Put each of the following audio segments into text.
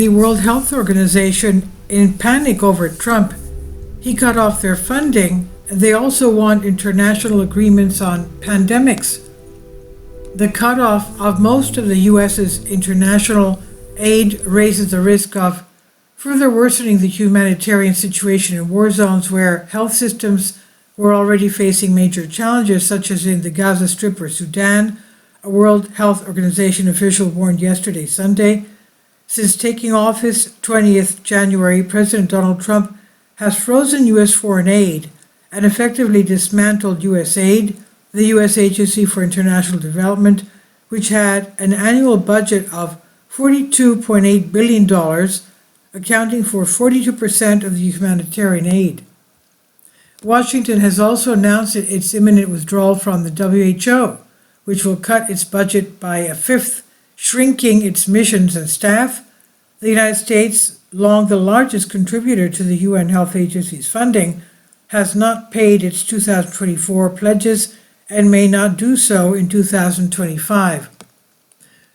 the World Health Organization in panic over Trump. He cut off their funding, and they also want international agreements on pandemics. The cutoff of most of the U.S.'s international aid raises the risk of further worsening the humanitarian situation in war zones where health systems were already facing major challenges, such as in the Gaza Strip or Sudan, a World Health Organization official warned yesterday, Sunday. Since taking office 20th January, President Donald Trump has frozen U.S. foreign aid and effectively dismantled USAID, the U.S. Agency for International Development, which had an annual budget of $42.8 billion, accounting for 42% of the humanitarian aid. Washington has also announced its imminent withdrawal from the WHO, which will cut its budget by a fifth, shrinking its missions and staff. The United States, long the largest contributor to the UN Health Agency's funding, has not paid its 2024 pledges and may not do so in 2025.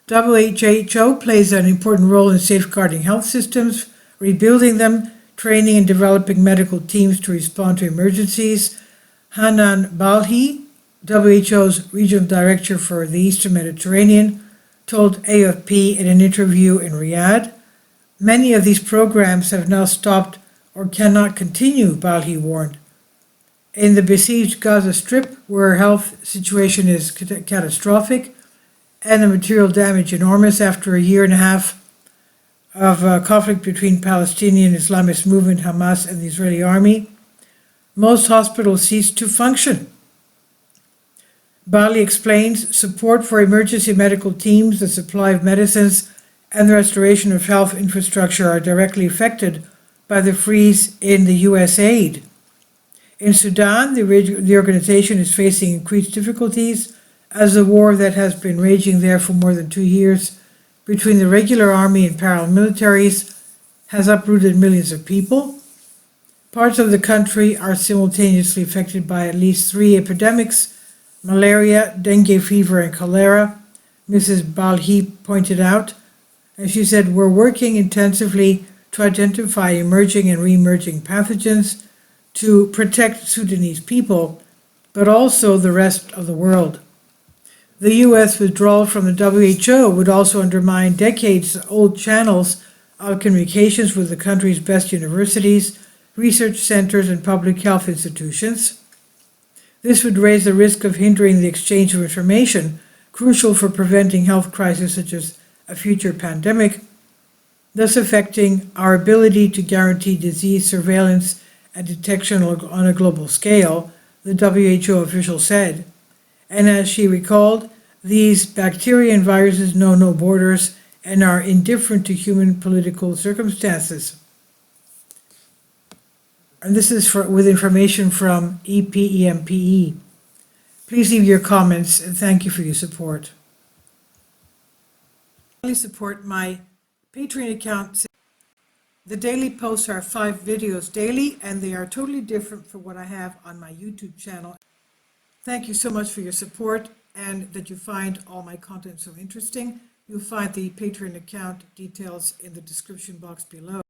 WHO plays an important role in safeguarding health systems, rebuilding them, training and developing medical teams to respond to emergencies. Hanan Balhi, WHO's regional director for the Eastern Mediterranean, told AFP in an interview in Riyadh. Many of these programs have now stopped or cannot continue, Balhi warned. In the besieged Gaza Strip, where health situation is catastrophic and the material damage enormous after a year and a half of conflict between Palestinian Islamist movement Hamas and the Israeli army, most hospitals ceased to function. Bali explains support for emergency medical teams, the supply of medicines, and the restoration of health infrastructure are directly affected by the freeze in the U.S. aid. In Sudan, the organization is facing increased difficulties as the war that has been raging there for more than 2 years between the regular army and paramilitaries has uprooted millions of people. Parts of the country are simultaneously affected by at least 3 epidemics: malaria, dengue fever, and cholera, Mrs. Balhi pointed out. And she said, "We're working intensively to identify emerging and re-emerging pathogens to protect Sudanese people, but also the rest of the world." The U.S. withdrawal from the WHO would also undermine decades-old channels of communications with the country's best universities, research centers, and public health institutions. This would raise the risk of hindering the exchange of information, crucial for preventing health crises such as a future pandemic, thus affecting our ability to guarantee disease surveillance and detection on a global scale, the WHO official said. And as she recalled, these bacteria and viruses know no borders and are indifferent to human political circumstances. And this is with information from EPEMPE. Please leave your comments and thank you for your support. Please support my Patreon account. The daily posts are 5 videos daily, and they are totally different from what I have on my YouTube channel. Thank you so much for your support and that you find all my content so interesting. You'll find the Patreon account details in the description box below.